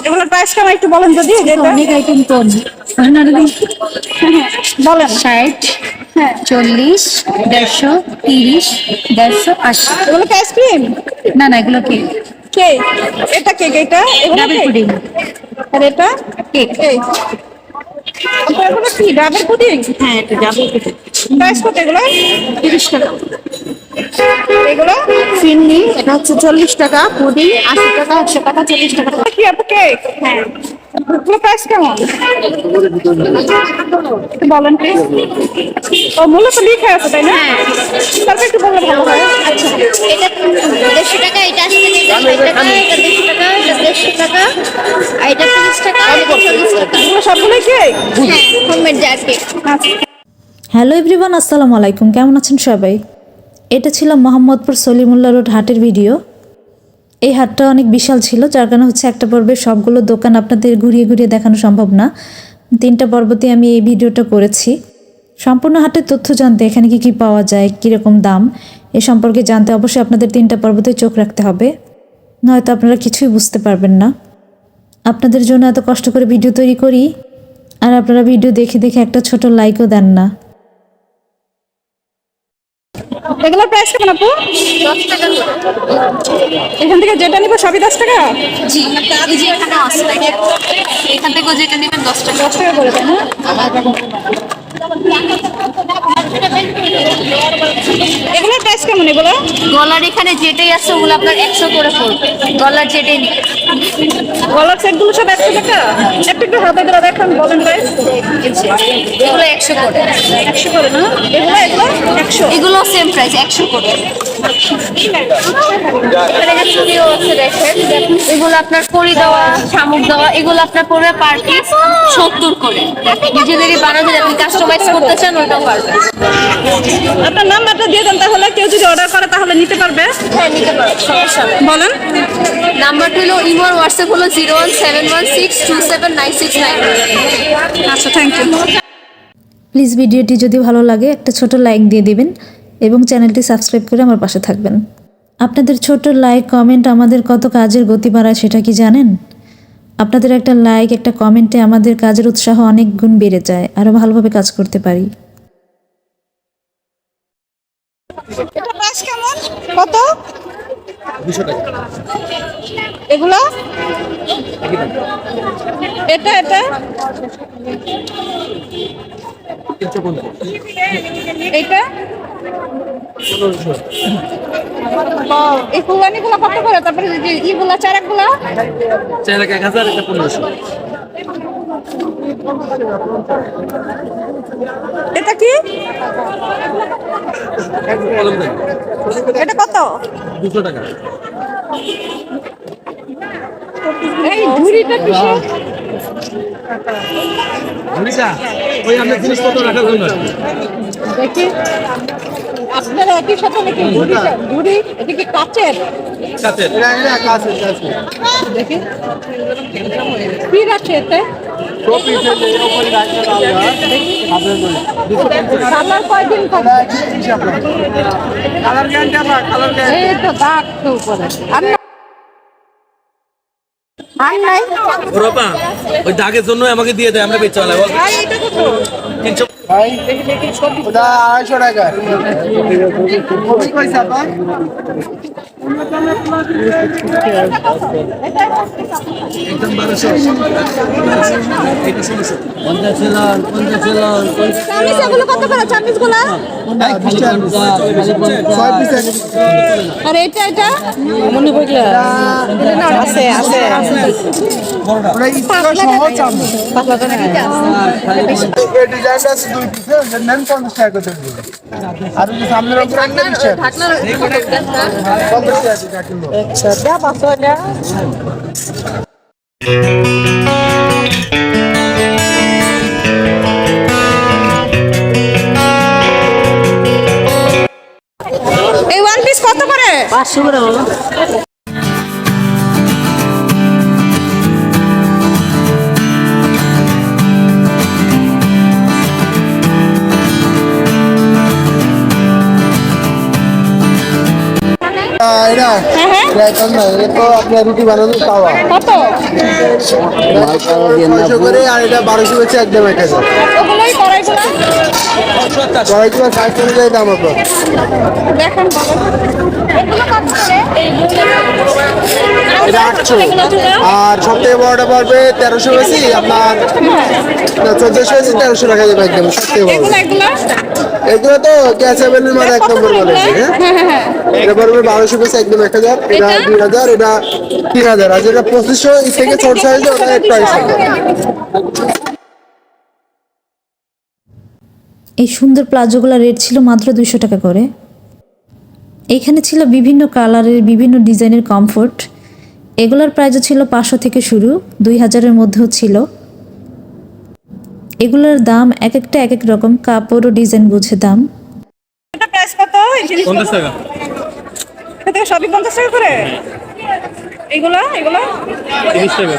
এগুলোর প্রাইস কেমন একটু বলেন যদি। অনেক আইটেম কম বলেন। 60, হ্যাঁ 40, 150, 30, 150, 80। এগুলো কি আইসক্রিম? না না, এগুলো কি কেক। এটা কেক, এটা এগুলো ডাবল কেক। পুডিং আর এটা কেক। কেক। আপনার এগুলো কি ডাবের পুডিং? হ্যাঁ, এটা ডাবল পুডিং। প্রাইস কত এগুলো? 30 টাকা। এগুলো ফিরনি এটা হচ্ছে 40 টাকা, পুডিং 80 টাকা, 100 টাকা, 40 টাকা। কি আপু কেক? হ্যাঁ, এগুলো প্রাইস কেমন একটু বলেন প্লিজ। ও মূলত লিখে আছে তাই না? হ্যাঁ। তারপর একটু বললে ভালো হয়। আচ্ছা এটা 150 টাকা, এটা 80 টাকা, 60 টাকা, এটা 150 টাকা, এটা 150 টাকা, আর এটা 30 টাকা, এটা 40 টাকা। এগুলো সবগুলোই কেক? হ্যাঁ, হোমমেড জার কেক। আচ্ছা। হ্যালো এভরিওয়ান, আসসালামু আলাইকুম। কেমন আছেন সবাই? এটা ছিল মোহাম্মদপুর সলিমুল্লাহ রোড হাটের ভিডিও। এই হাটটা অনেক বিশাল ছিল, যার কারণে হচ্ছে একটা পর্বে সবগুলো দোকান আপনাদের ঘুরিয়ে ঘুরিয়ে দেখানো সম্ভব না। 3টা পর্বতে আমি এই ভিডিওটা করেছি। সম্পূর্ণ হাটের তথ্য জানতে, এখানে কি কি পাওয়া যায়, কীরকম দাম, এ সম্পর্কে জানতে অবশ্যই আপনাদের 3টা পর্বতে চোখ রাখতে হবে, নয়তো আপনারা কিছুই বুঝতে পারবেন না। আপনাদের জন্য এত কষ্ট করে ভিডিও তৈরি করি, আর আপনারা ভিডিও দেখে দেখে একটা ছোট লাইকও দেন না। এগুলোর প্রাইস কেমন আপু? 10 টাকা করে। এখান থেকে যেটা নিবো সবই 10 টাকা? জি, এই যে এখানে আছে, এখান থেকে যেটা নেবেন 10 টাকা। 10 টাকা করে তাই না? এগুলোর প্রাইস কেমন এগুলো? গলার এখানে যেটাই আছে ওগুলো আপনার 100 করে পড়বে। গলার যেটাই নেবেন। গলার সেটগুলো সব 100 টাকা? একটু হাতে ধরে দেখান, বলেন প্রাইস। এগুলো 100 করে। 100 করে না? এগুলো 100? এগুলো সেম প্রাইস 100 করে। এখানে চুড়িও আছে দেখেন। এগুলো আপনার কড়ি দেওয়া, শামুক দেওয়া, এগুলো আপনার পড়বে পার পিস 70 করে। নিজেদেরই বানাতে যাবেন, কাস্টমাইজ করতে চান ওটাও পারবেন। আপনার নাম্বারটা দিয়ে দেন, তাহলে কেউ যদি অর্ডার করে তাহলে নিতে পারবে। হ্যাঁ, নিতে পারবেন, সমস্যা নেই। বলেন। নাম্বারটি হলো ইমো আর হোয়াটসঅ্যাপ হলো 01716279691। আচ্ছা, থ্যাংক ইউ। প্লিজ ভিডিওটি যদি ভালো লাগে একটা ছোট লাইক দিয়ে দিবেন এবং চ্যানেলটি সাবস্ক্রাইব করে আমার পাশে থাকবেন। আপনাদের ছোট লাইক কমেন্ট আমাদের কত কাজের গতি বাড়ায় সেটা কি জানেন? আপনাদের একটা লাইক, একটা কমেন্টে আমাদের কাজের উৎসাহ অনেক গুণ বেড়ে যায়, আরও ভালোভাবে কাজ করতে পারি। এটা প্রাইস কেমন? কত? 200 টাকা। এগুলো? এটা 350। এইটা? 1500। এই ফুলদানিগুলো কত করে? তারপরে যে ইগুলা চারাগুলা? 1000, এটা 1500। এটা কি? কলম দেন। এটা কত? 200 টাকা। এই ঝুড়িটা কিসের? ঝুড়িটা ওই আমরা জিনিসপত্র রাখার জন্য। দেখি আপনারা একই সাথে নাকি ঝুড়ি? এটা কি কাচের? কাছে। এটা কাছে। দেখি কি রাখছে এতে? কালার কয়দিন থাকবে? এই তো দাগ তো উপরে। আর নাই? রবা ওই দাগের জন্য আমাকে দিয়ে দেয়, আমরা বেচে চালাই। ভাই এটা কত? 300। ওটা 250 টাকা। একদম 1200। এটা 1600। 50 চামিচ এগুলো কত করে? চামিচগুলো? আর এটা মনে পড়লো আছে ডিজাইনটা আছে 2 পিসে, নেন 50 টাকা করে দেবো। আর যদি সামনের উপর একটা পিস আছে 50 টাকা কিলো। আচ্ছা দা পাঁচটা। এই ওয়ান পিস কত করে? 500 করে বাবা। এটা হ্যাঁ এটা এখন না, এটা তো আপনার রুটি বানানোর তাওয়া। কত? 600 করে, আর এটা 1200 হচ্ছে একদম 1000। ওগুলোই কড়াইগুলো কড়াইগুলো 60 করে যায় দাম আপনার। দেখেন বাবা। এগুলো কত করে? এটা 800, আর সবথেকে বড়টা পড়বে 1300 বেশি আপনার, না 1400 বেশি 1300 রাখা যাবে একদম সবথেকে বড়। এগুলো এগুলো তো গ্যাস অ্যাভেলের মানে এক নম্বর বলে এটা পড়বে 1200 বেশি একদম 1000, এটা 2000, এটা 3000, আর যেটা 2500 এর থেকে ছোট সাইজ ওটা প্রাইস হবে। এই সুন্দর প্লাজোগুলো রেট ছিল মাত্র 200 টাকা করে। এখানে ছিল বিভিন্ন কালারের বিভিন্ন ডিজাইনের কমফোর্ট। এগুলোর প্রাইসও ছিল 500 থেকে শুরু, 2000-এর মধ্যেও ছিল। এগুলোর দাম এক একটা এক এক রকম, কাপড় ও ডিজাইন বুঝে দাম। এটা প্রাইস কত? 50 টাকা। এটা থেকে সবই 50 টাকা করে? এগুলো 30 টাকা।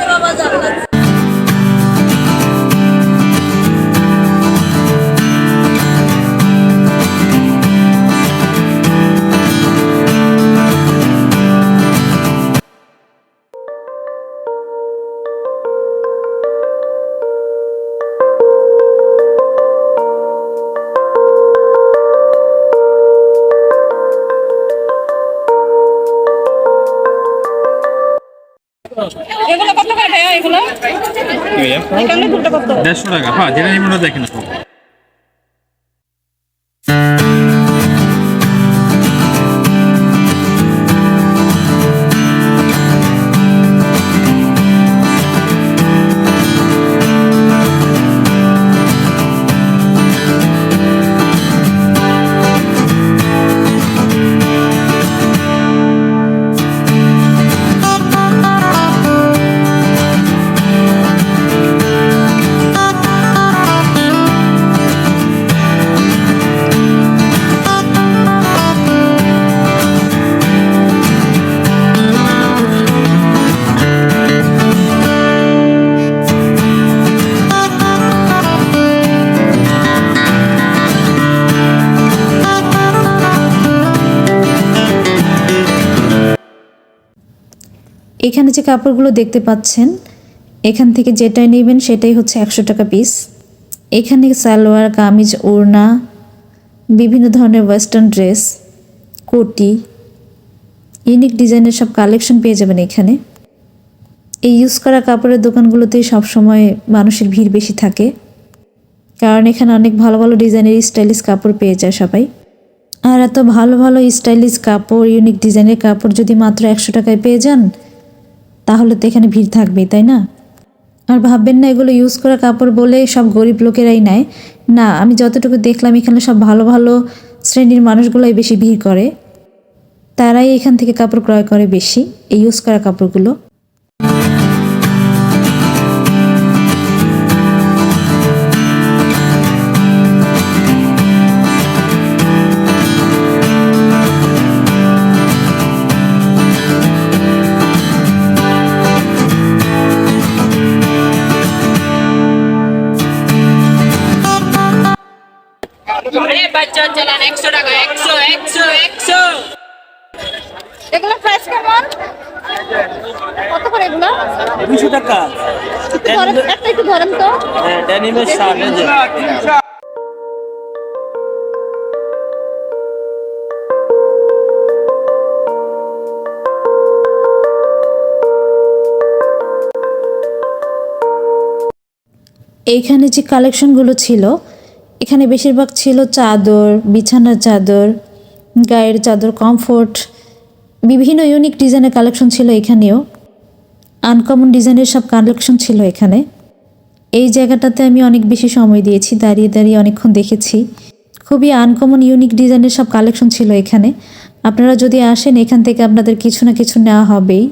এগুলো কত করে ভাইয়া? এগুলো এখানে দুটো কত? 150 টাকা। হ্যাঁ, যেটা নিবেন ওটা দেখেন। এখানে যে কাপড়গুলো দেখতে পাচ্ছেন, এখান থেকে যেটাই নেবেন সেটাই হচ্ছে 100 টাকা পিস। এখানে সালোয়ার, কামিজ, ওড়না, বিভিন্ন ধরনের ওয়েস্টার্ন ড্রেস, কোটি, ইউনিক ডিজাইনের সব কালেকশন পেয়ে যাবেন এখানে। এই ইউজ করা কাপড়ের দোকানগুলোতেই সবসময় মানুষের ভিড় বেশি থাকে, কারণ এখানে অনেক ভালো ভালো ডিজাইনের স্টাইলিশ কাপড় পেয়ে যায় সবাই। আর এত ভালো ভালো স্টাইলিশ কাপড়, ইউনিক ডিজাইনের কাপড় যদি মাত্র 100 টাকায় পেয়ে যান, তাহলে তো এখানে ভিড় থাকবেই, তাই না? আর ভাববেন না এগুলো ইউজ করা কাপড় বলে সব গরিব লোকেরাই নেয়, না। আমি যতটুকু দেখলাম এখানে সব ভালো ভালো শ্রেণীর মানুষগুলোই বেশি ভিড় করে, তারাই এখান থেকে কাপড় ক্রয় করে বেশি, এই ইউজ করা কাপড়গুলো। এগুলো প্রাইস কেমন? কত করে এগুলো? 200 টাকা। একটু ধরেন, একটু ধরেন তো। ডেনিমের শার্ট এই যে। এইখানে যে কালেকশনগুলো ছিল, এখানে বেশিরভাগ ছিল চাদর, বিছানার চাদর, গায়ের চাদর, কমফোর্ট, বিভিন্ন ইউনিক ডিজাইনের কালেকশন ছিল এখানেও। আনকমন ডিজাইনের সব কালেকশন ছিল এখানে। এই জায়গাটাতে আমি অনেক বেশি সময় দিয়েছি, দাঁড়িয়ে দাঁড়িয়ে অনেকক্ষণ দেখেছি। খুবই আনকমন ইউনিক ডিজাইনের সব কালেকশন ছিল এখানে। আপনারা যদি আসেন এখান থেকে আপনাদের কিছু না কিছু নেওয়া হবেই।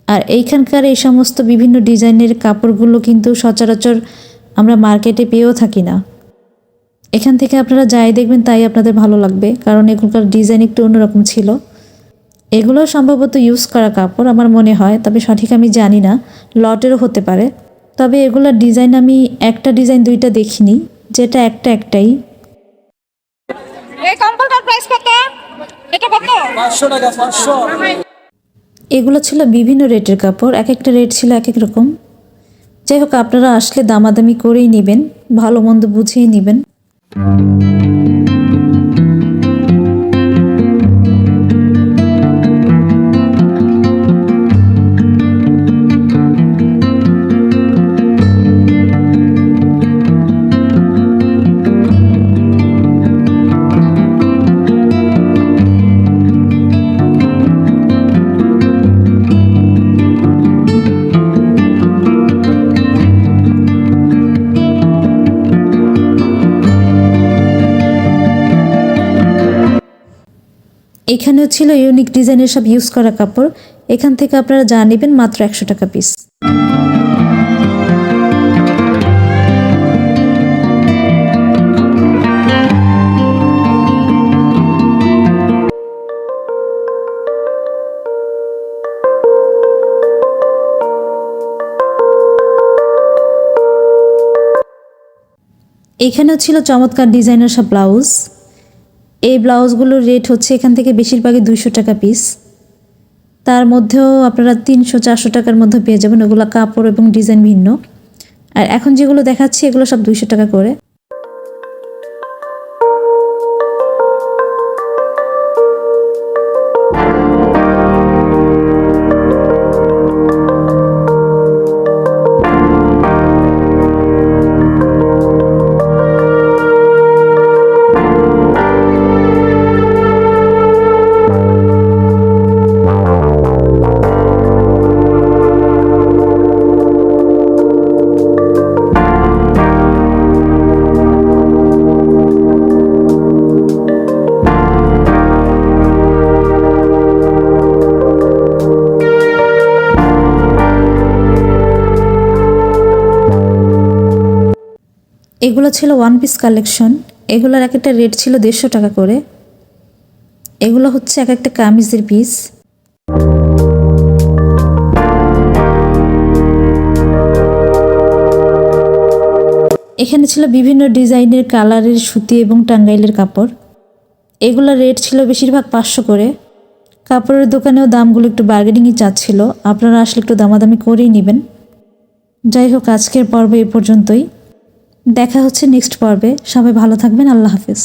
আর এইখানকার এই সমস্ত বিভিন্ন ডিজাইনের কাপড়গুলো কিন্তু সচরাচর আমরা মার্কেটে পেয়েও থাকি না। এখান থেকে আপনারা যাই দেখবেন তাই আপনাদের ভালো লাগবে, কারণ এখানকার ডিজাইন একটু অন্যরকম ছিল। এগুলো সম্ভবত ইউজ করা কাপড় আমার মনে হয়, তবে সঠিক আমি জানি না, লটেরও হতে পারে। তবে এগুলোর ডিজাইন আমি একটা ডিজাইন দুইটা দেখিনি, যেটা একটাই। এই কম্বলটার প্রাইস কত? এটা কত? 500 টাকা। 500 এগুলো ছিল বিভিন্ন রেটের কাপড়, এক একটা রেট ছিল এক এক রকম। যাই হোক, আপনারা আসলে দামাদামি করেই নেবেন, ভালো মন্দ বুঝেই নেবেন। এখানেও ছিল ইউনিক ডিজাইনের সব ইউজ করা কাপড়। এখান থেকে আপনারা যা নেবেন মাত্র 100 টাকা পিস। এখানেও ছিল চমৎকার ডিজাইনের সব ব্লাউজ। এই ব্লাউজগুলোর রেট হচ্ছে এখান থেকে বেশিরভাগই 200 টাকা পিস। তার মধ্যেও আপনারা 300-400 টাকার মধ্যে পেয়ে যাবেন। ওগুলো কাপড় এবং ডিজাইন ভিন্ন। আর এখন যেগুলো দেখাচ্ছি এগুলো সব 200 টাকা করে। এগুলো ছিল ওয়ান পিস কালেকশন। এগুলোর এক একটা রেট ছিল 150 টাকা করে। এগুলো হচ্ছে এক একটা কামিজের পিস। এখানে ছিল বিভিন্ন ডিজাইনের কালারের সুতি এবং টাঙ্গাইলের কাপড়। এগুলোর রেট ছিল বেশিরভাগ 500 করে। কাপড়ের দোকানেও দামগুলো একটু বার্গেনিংই চাচ্ছিল, আপনারা আসলে একটু দামাদামি করেই নেবেন। যাই হোক, আজকের পর্ব এই পর্যন্তই। দেখা হচ্ছে নেক্সট পর্বে। সবাই ভালো থাকবেন। আল্লাহ হাফেজ।